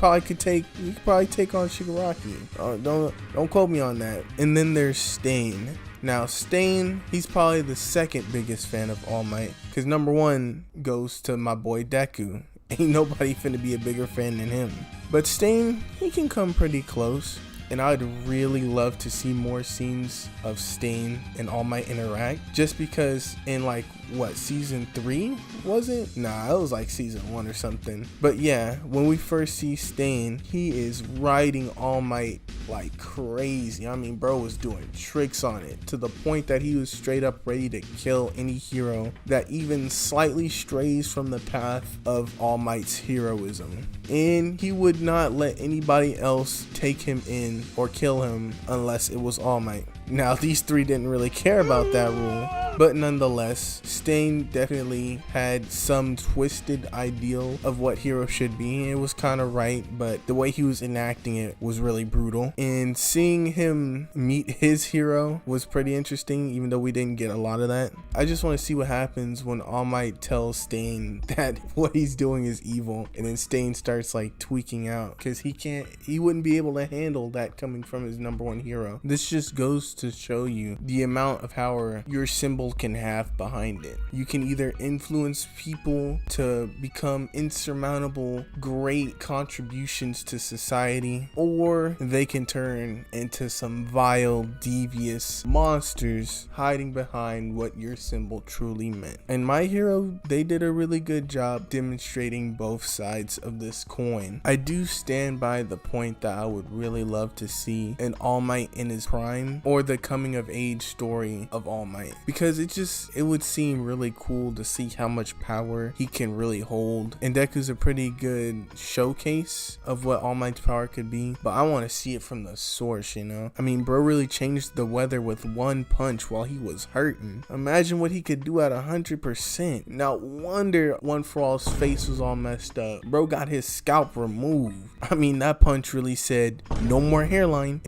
probably take on Shigaraki. Don't quote me on that. And then there's Stain. Now Stain, he's probably the second biggest fan of All Might, because number 1 goes to my boy Deku. Ain't nobody finna be a bigger fan than him. But Stain, he can come pretty close. And I'd really love to see more scenes of Stain and All Might interact, just because in like, what, season 3 was it? Nah, it was like season 1 or something. But yeah, when we first see Stain, he is riding All Might like crazy. I mean, bro was doing tricks on it to the point that he was straight up ready to kill any hero that even slightly strays from the path of All Might's heroism. And he would not let anybody else take him in or kill him unless it was All Might. Now, these 3 didn't really care about that rule, but nonetheless, Stain definitely had some twisted ideal of what hero should be. It was kind of right, but the way he was enacting it was really brutal. And seeing him meet his hero was pretty interesting, even though we didn't get a lot of that. I just want to see what happens when All Might tells Stain that what he's doing is evil, and then Stain starts like tweaking out because he wouldn't be able to handle that coming from his number 1 hero. This just goes to show you the amount of power your symbol can have behind it. You can either influence people to become insurmountable, great contributions to society, or they can turn into some vile, devious monsters hiding behind what your symbol truly meant. And My Hero, they did a really good job demonstrating both sides of this coin. I do stand by the point that I would really love to see an All Might in his prime, or the coming of age story of All Might, because it would seem really cool to see how much power he can really hold. And Deku's a pretty good showcase of what All Might's power could be, but I want to see it from the source, you know? I mean, bro really changed the weather with 1 punch while he was hurting. Imagine what he could do at 100%. No wonder One for All's face was all messed up. Bro got his scalp removed. I mean, that punch really said, no more hairline.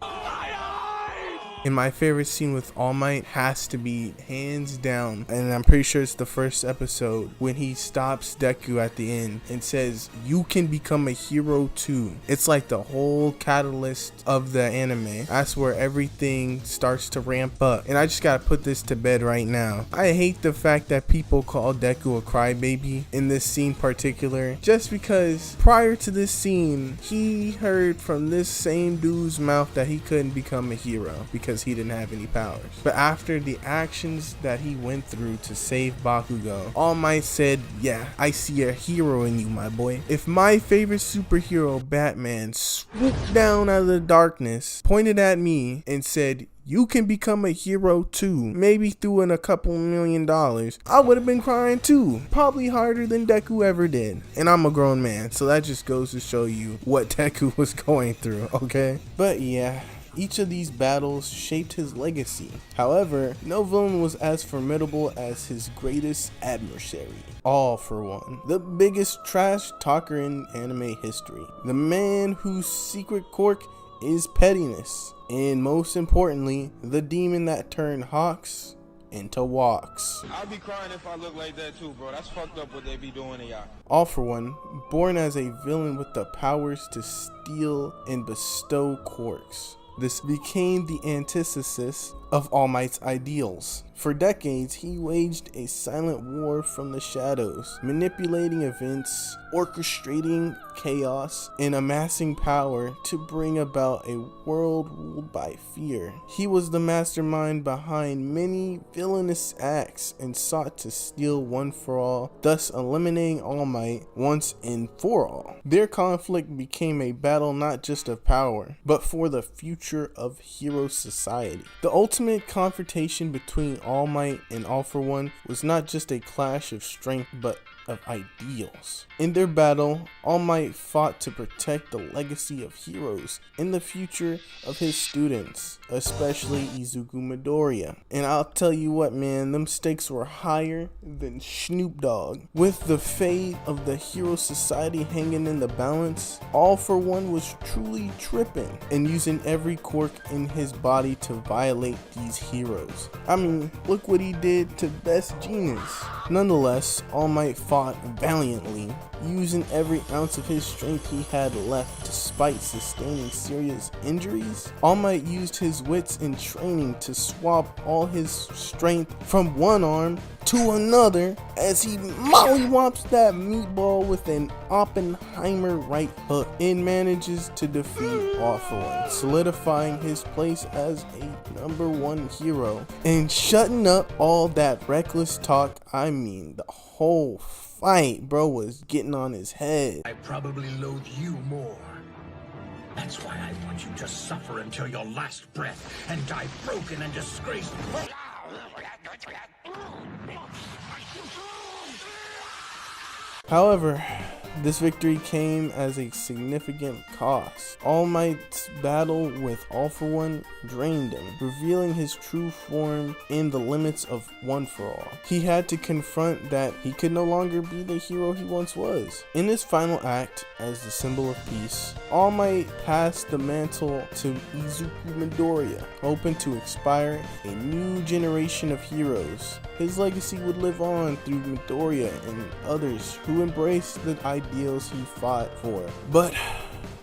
And my favorite scene with All Might has to be hands down, and I'm pretty sure it's the first episode, when he stops Deku at the end and says, you can become a hero too. It's like the whole catalyst of the anime. That's where everything starts to ramp up. And I just gotta put this to bed right now. I hate the fact that people call Deku a crybaby in this scene particular, just because prior to this scene, he heard from this same dude's mouth that he couldn't become a hero because because he didn't have any powers. But after the actions that he went through to save Bakugo, All Might said, yeah, I see a hero in you, my boy. If my favorite superhero, Batman, swooped down out of the darkness, pointed at me and said, you can become a hero too, maybe through in a couple $1 million, I would have been crying too. Probably harder than Deku ever did. And I'm a grown man, so that just goes to show you what Deku was going through, okay? But yeah, each of these battles shaped his legacy. However, no villain was as formidable as his greatest adversary, All For One, the biggest trash talker in anime history. The man whose secret quirk is pettiness, and most importantly, the demon that turned hawks into walks. I'll be crying if I look like that too, bro. That's fucked up what they be doing to y'all. All For One, born as a villain with the powers to steal and bestow quirks. This became the antithesis of All Might's ideals. For decades, he waged a silent war from the shadows, manipulating events, orchestrating chaos, and amassing power to bring about a world ruled by fear. He was the mastermind behind many villainous acts and sought to steal One For All, thus eliminating All Might once and for all. Their conflict became a battle not just of power, but for the future of hero society. The ultimate confrontation between All Might and All For One was not just a clash of strength, but of ideals. In their battle, All Might fought to protect the legacy of heroes and the future of his students, especially Izuku Midoriya. And I'll tell you what, man, them stakes were higher than Snoop Dogg. With the fate of the hero society hanging in the balance, All For One was truly tripping and using every quirk in his body to violate these heroes. I mean, look what he did to Best Genius. Nonetheless, All Might fought valiantly, using every ounce of his strength he had left despite sustaining serious injuries. All Might used his wits and training to swap all his strength from one arm to another as he mollywops that meatball with an Oppenheimer right hook and manages to defeat All For One, solidifying his place as a #1 hero and shutting up all that reckless talk. I mean, the whole fight, bro, was getting on his head. I probably loathe you more. That's why I want you to suffer until your last breath and die broken and disgraced. However, this victory came as a significant cost. All Might's battle with All For One drained him, revealing his true form in the limits of One For All. He had to confront that he could no longer be the hero he once was. In his final act, as the symbol of peace, All Might passed the mantle to Izuku Midoriya, hoping to inspire a new generation of heroes. His legacy would live on through Midoriya and others who embraced the ideals he fought for. But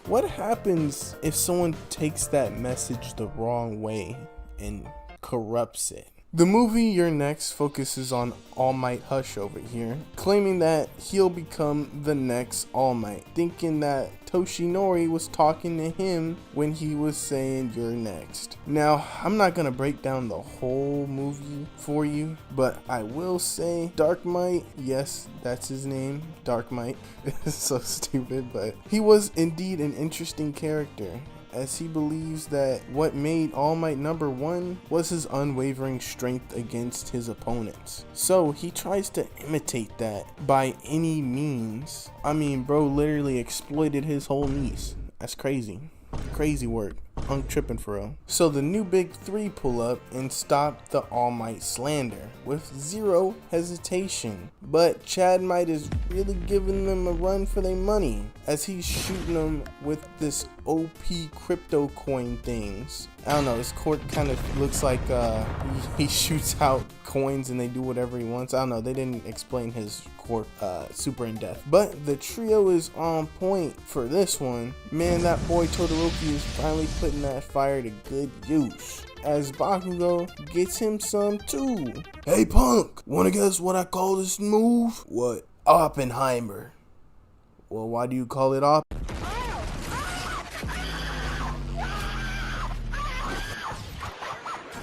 what happens if someone takes that message the wrong way and corrupts it? The movie You're Next focuses on All Might Hush over here, claiming that he'll become the next All Might, thinking that Toshinori was talking to him when he was saying you're next. Now, I'm not gonna break down the whole movie for you, but I will say Dark Might, yes, that's his name, Dark Might. It's so stupid, but he was indeed an interesting character, as he believes that what made All Might #1 was his unwavering strength against his opponents. So he tries to imitate that by any means. I mean, bro literally exploited his whole niece. That's crazy. Crazy work. I'm tripping for real. So the new big three pull up and stop the All Might slander with zero hesitation. But Chad Might is really giving them a run for their money as he's shooting them with this OP crypto coin things. I don't know, his court kind of looks like he shoots out coins and they do whatever he wants. I don't know, they didn't explain his court super in depth. But the trio is on point for this one. Man, that boy Todoroki is finally putting that fire to good use, as Bakugo gets him some too. Hey punk, wanna guess what I call this move? What? Oppenheimer. Well, why do you call it Oppenheimer?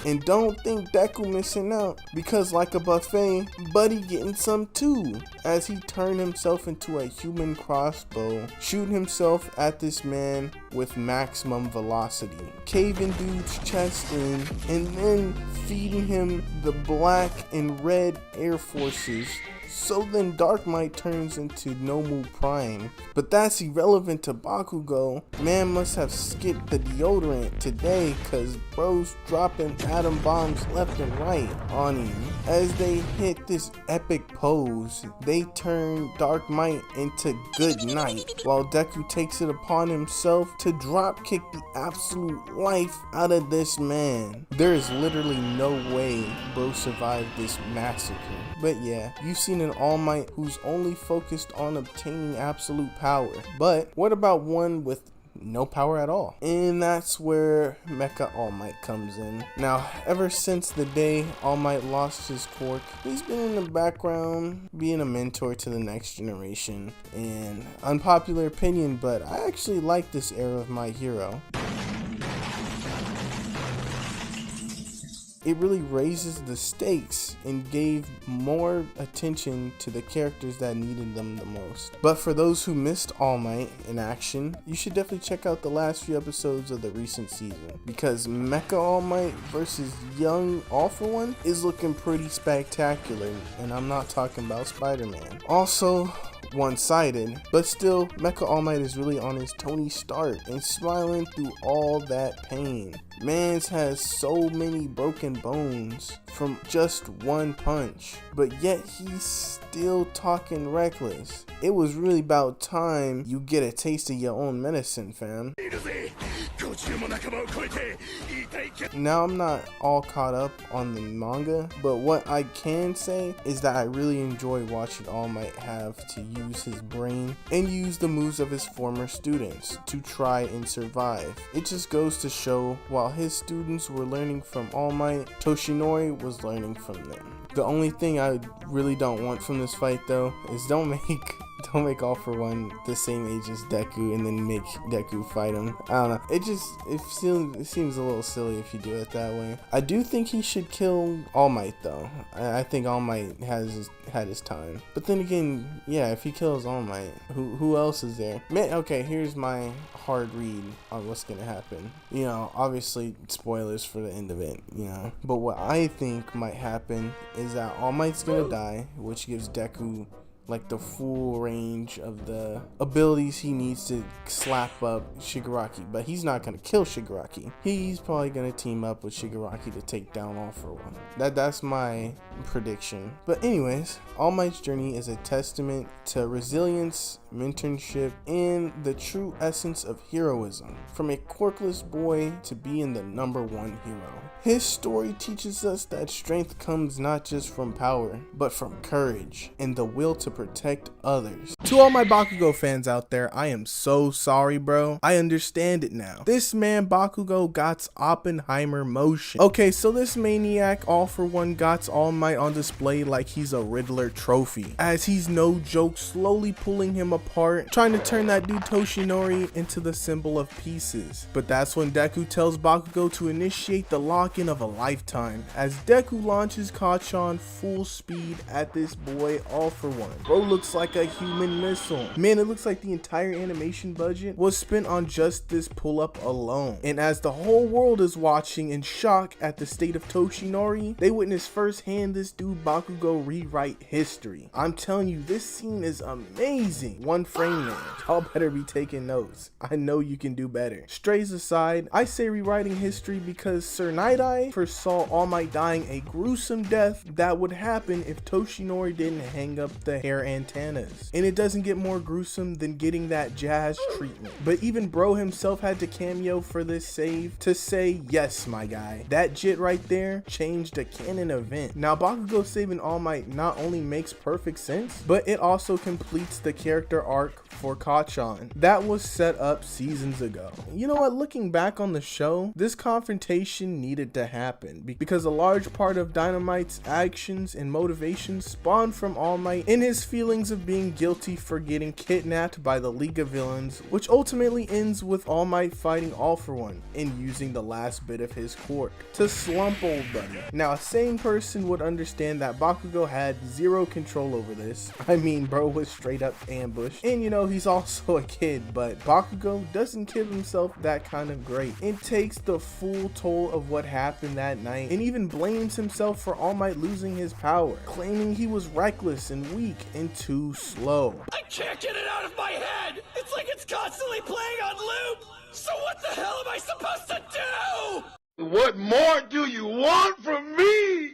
And don't think Deku missing out, because like a buffet, Buddy getting some too, as he turned himself into a human crossbow, shooting himself at this man with maximum velocity, caving dude's chest in, and then feeding him the black and red Air Forces. So then Dark Might turns into Nomu Prime. But that's irrelevant to Bakugo. Man must have skipped the deodorant today, cause bro's dropping atom bombs left and right on him. As they hit this epic pose, they turn Dark Might into Good Night, while Deku takes it upon himself to drop kick the absolute life out of this man. There is literally no way bro survived this massacre. But yeah, you've seen an All Might who's only focused on obtaining absolute power. But what about one with no power at all? And that's where Mecha All Might comes in. Now, ever since the day All Might lost his quirk, he's been in the background being a mentor to the next generation. And unpopular opinion, but I actually like this era of my hero. It really raises the stakes and gave more attention to the characters that needed them the most. But for those who missed All Might in action, you should definitely check out the last few episodes of the recent season, because Mecha All Might versus Young All For One is looking pretty spectacular, and I'm not talking about Spider-Man. Also, one-sided, but still, Mecha All Might is really on his Tony Stark and smiling through all that pain. Mans has so many broken bones from just one punch, but yet he's still talking reckless. It was really about time you get a taste of your own medicine, fam. Now, I'm not all caught up on the manga, but what I can say is that I really enjoy watching All Might have to use his brain and use the moves of his former students to try and survive. It just goes to show, while his students were learning from All Might, Toshinori was learning from them. The only thing I really don't want from this fight though is don't make All For One the same age as Deku and then make Deku fight him. I don't know. It seems a little silly if you do it that way. I do think he should kill All Might though. I think All Might had his time. But then again, yeah, if he kills All Might, who else is there? Man, okay, here's my hard read on what's gonna happen. You know, obviously spoilers for the end of it, you know. But what I think might happen is that All Might's gonna die, which gives Deku like the full range of the abilities he needs to slap up Shigaraki. But he's not gonna kill Shigaraki. He's probably gonna team up with Shigaraki to take down All For One. That's my prediction. But anyways, All Might's journey is a testament to resilience, mentorship, and the true essence of heroism. From a quirkless boy to being the #1 hero. His story teaches us that strength comes not just from power, but from courage and the will to protect others. To all my Bakugo fans out there, I am so sorry, bro. I understand it now. This man Bakugo got Oppenheimer motion. Okay, so this maniac All For One got All Might on display like he's a Riddler trophy, as he's no joke slowly pulling him apart, trying to turn that dude Toshinori into the symbol of pieces. But that's when Deku tells Bakugo to initiate the lock-in of a lifetime, as Deku launches Kachan full speed at this boy All For One. Bro looks like a human missile. Man, it looks like the entire animation budget was spent on just this pull-up alone. And as the whole world is watching in shock at the state of Toshinori, they witness firsthand this dude Bakugo rewrite history. I'm telling you, this scene is amazing. One frame man. Y'all better be taking notes. I know you can do better. Strays aside, I say rewriting history because Sir Night-Eye foresaw All Might dying a gruesome death that would happen if Toshinori didn't hang up the hair antennas. And it doesn't get more gruesome than getting that jazz treatment. But even bro himself had to cameo for this save to say, yes, my guy, that jit right there changed a canon event. Now, Bakugo saving All Might not only makes perfect sense, but it also completes the character arc for Kachan. That was set up seasons ago. You know what, looking back on the show, this confrontation needed to happen because a large part of Dynamite's actions and motivations spawned from All Might in his feelings of being guilty for getting kidnapped by the League of Villains, which ultimately ends with All Might fighting All For One and using the last bit of his quirk to slump old buddy. Now, a sane person would understand that Bakugo had zero control over this. I mean, bro was straight up ambushed, and you know, he's also a kid, but Bakugo doesn't give himself that kind of grace. It takes the full toll of what happened that night and even blames himself for All Might losing his power, claiming he was reckless and weak and too slow. I can't get it out of my head! It's like it's constantly playing on loop! So what the hell am I supposed to do? What more do you want from me?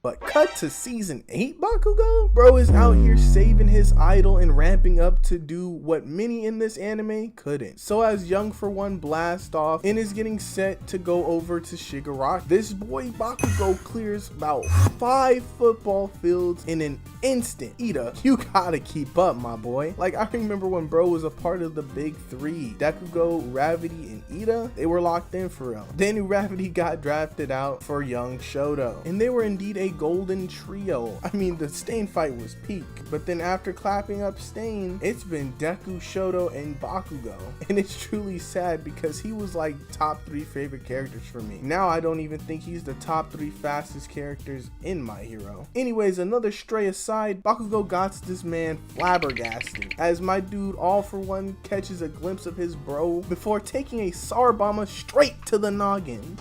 But cut to season 8 Bakugo? Bro is out here saving his idol and ramping up to do what many in this anime couldn't. So as Young for One blasts off and is getting set to go over to Shigaraki, this boy Bakugo clears about 5 football fields in an instant. Ida, you gotta keep up, my boy. Like, I remember when bro was a part of the big 3, Bakugo, Ravity, and Ida, they were locked in for real. Then Ravity got drafted out for Young Shoto, and they were indeed a golden trio. I mean, the Stain fight was peak, but then after clapping up Stain, it's been Deku, Shoto, and Bakugo, and it's truly sad because he was like top 3 favorite characters for me. Now I don't even think he's the top 3 fastest characters in My Hero. Anyways, another stray aside, Bakugo got this man flabbergasted as my dude All For One catches a glimpse of his bro before taking a Sarbama straight to the noggin.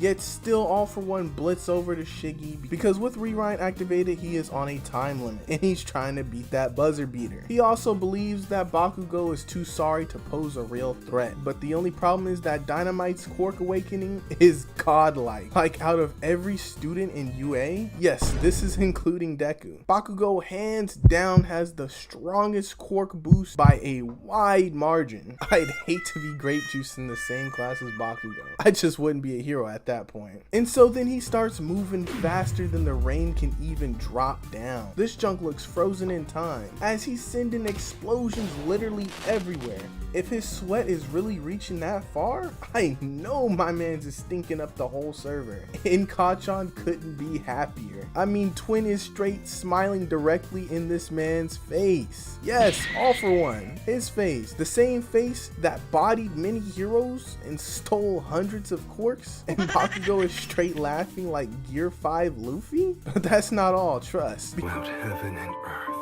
Yet still All For One blitz over to Shiggy because with Rewind activated, he is on a time limit and he's trying to beat that buzzer beater. He also believes that Bakugo is too sorry to pose a real threat, but the only problem is that Dynamite's quirk awakening is godlike. Like, out of every student in UA, yes, this is including Deku, Bakugo hands down has the strongest quirk boost by a wide margin. I'd hate to be grape juice in the same class as Bakugo. I just wouldn't be a hero at that point. And so then he starts moving faster than the rain can even drop down. This junk looks frozen in time as he's sending explosions literally everywhere. If his sweat is really reaching that far, I know my man's is stinking up the whole server. And Kachan couldn't be happier. I mean, Twin is straight smiling directly in this man's face. Yes, All For One, his face, the same face that bodied many heroes and stole hundreds of quirks, and Bakugo is straight laughing like Gear 5 Luffy? But that's not all, trust. Throughout heaven and earth,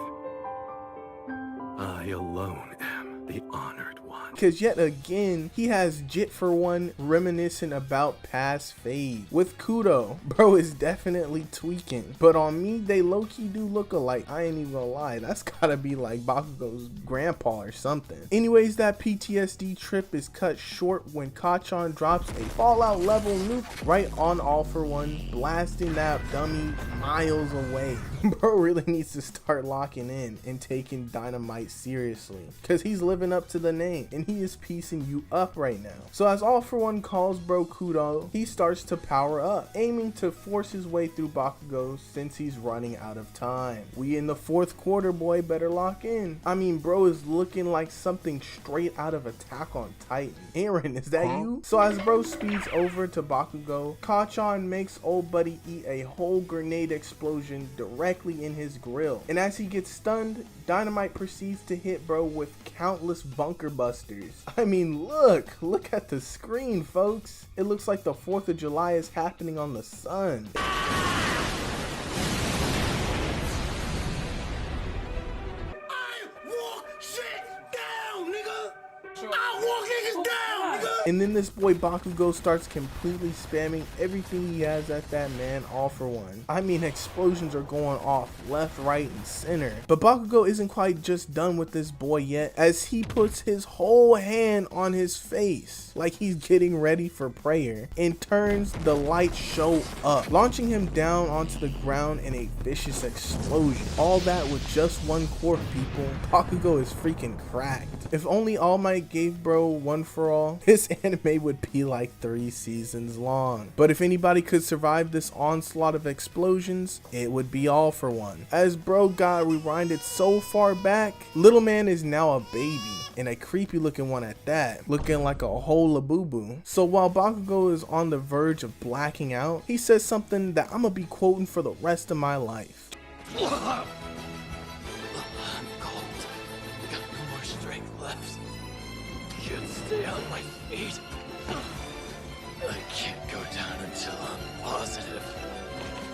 I alone am the honored one. Because yet again, he has Jit for One reminiscent about past Fade. With Kudo, bro is definitely tweaking. But on me, they low-key do look alike. I ain't even gonna lie. That's gotta be like Bakugo's grandpa or something. Anyways, that PTSD trip is cut short when Kachan drops a Fallout level nuke right on All For One, blasting that dummy miles away. Bro really needs to start locking in and taking Dynamite seriously, because he's living up to the name and he is piecing you up right now. So as All For One calls bro Kudo, he starts to power up, aiming to force his way through Bakugo since he's running out of time. We in the 4th quarter, boy, better lock in. I mean, bro is looking like something straight out of Attack on Titan. Aaron, is that you? So as bro speeds over to Bakugo, Kachan makes old buddy eat a whole grenade explosion directly in his grill. And as he gets stunned, Dynamite proceeds to hit bro with countless bunker busters. I mean, look at the screen, folks. It looks like the 4th of July is happening on the sun. And then this boy Bakugo starts completely spamming everything he has at that man All For One. I mean, explosions are going off left, right, and center. But Bakugo isn't quite just done with this boy yet, as he puts his whole hand on his face like he's getting ready for prayer and turns the light show up, launching him down onto the ground in a vicious explosion. All that with just one quirk, people. Bakugo is freaking cracked. If only All Might gave bro One For All, this anime would be like 3 seasons long. But if anybody could survive this onslaught of explosions, it would be All For One. As bro got rewinded so far back, little man is now a baby, and a creepy looking one at that, looking like a whole boo-boo. So while Bakugo is on the verge of blacking out, he says something that I'm gonna be quoting for the rest of my life. I'm cold. I got no more strength left. Can't stay on my feet. I can't go down until I'm positive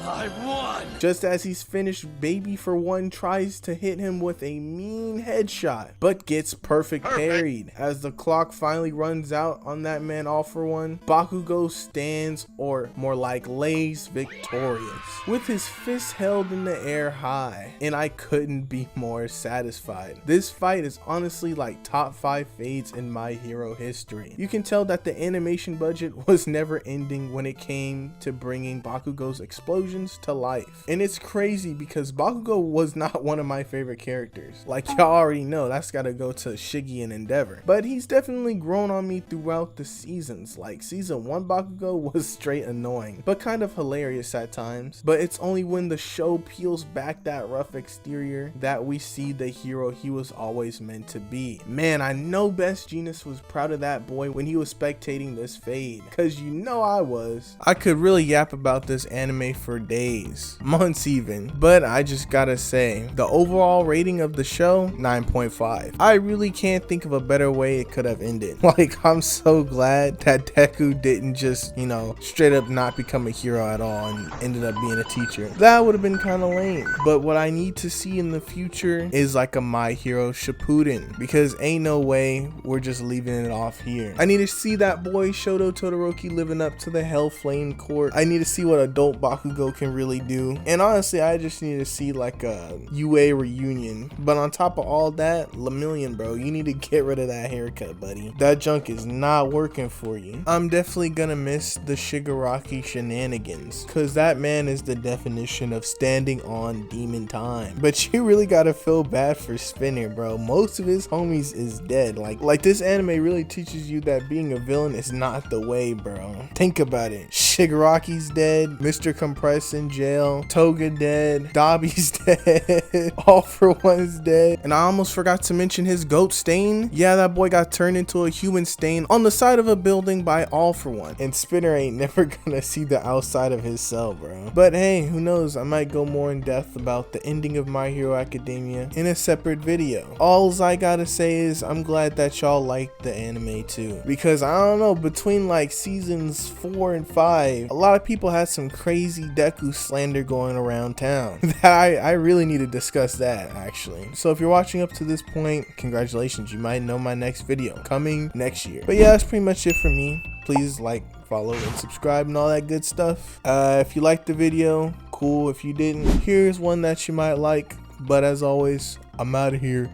I won! Just as he's finished, Baby For One tries to hit him with a mean headshot, but gets perfect parried. As the clock finally runs out on that man All For One, Bakugo stands, or more like lays, victorious, with his fist held in the air high, and I couldn't be more satisfied. This fight is honestly like top 5 fades in My Hero history. You can tell that the animation budget was never ending when it came to bringing Bakugo's explosions to life. And it's crazy because Bakugo was not one of my favorite characters. Like y'all already know, that's gotta go to Shiggy and Endeavor. But he's definitely grown on me throughout the seasons. Like season 1 Bakugo was straight annoying, but kind of hilarious at times. But it's only when the show peels back that rough exterior that we see the hero he was always meant to be. Man, I know Best Genius was proud of that boy when he was spectating this fade, cause you know I was. I could really yap about this anime for days, months even, but I just gotta say, the overall rating of the show, 9.5. I really can't think of a better way it could have ended. Like, I'm so glad that Deku didn't just, you know, straight up not become a hero at all and ended up being a teacher. That would have been kind of lame. But what I need to see in the future is like a My Hero Shippuden, because ain't no way we're just leaving it off here. I need to see that boy Shoto Todoroki living up to the Hell Flame Court. I need to see what adult Bakugo can really do, and honestly I just need to see like a UA reunion. But on top of all that, Lemillion, bro, you need to get rid of that haircut, buddy. That junk is not working for you. I'm definitely gonna miss the Shigaraki shenanigans, cause that man is the definition of standing on demon time. But you really gotta feel bad for Spinner, bro. Most of his homies is dead. Like this anime really teaches you that being a villain is not the way, bro. Think about it. Shigaraki's dead, Mr. Compress in jail, Toga dead, Dobby's dead, All For One's dead, and I almost forgot to mention his goat Stain. Yeah, that boy got turned into a human stain on the side of a building by All For One, and Spinner ain't never gonna see the outside of his cell, bro. But hey, who knows, I might go more in depth about the ending of My Hero Academia in a separate video. Alls I gotta say is I'm glad that y'all liked the anime too, because I don't know, between like seasons 4 and 5, a lot of people had some crazy Deku slander going around town. I really need to discuss that actually. So if you're watching up to this point, congratulations, you might know my next video coming next year. But yeah, that's pretty much it for me. Please like, follow, and subscribe and all that good stuff. If you liked the video, cool. If you didn't, here's one that you might like. But as always, I'm out of here.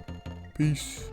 Peace.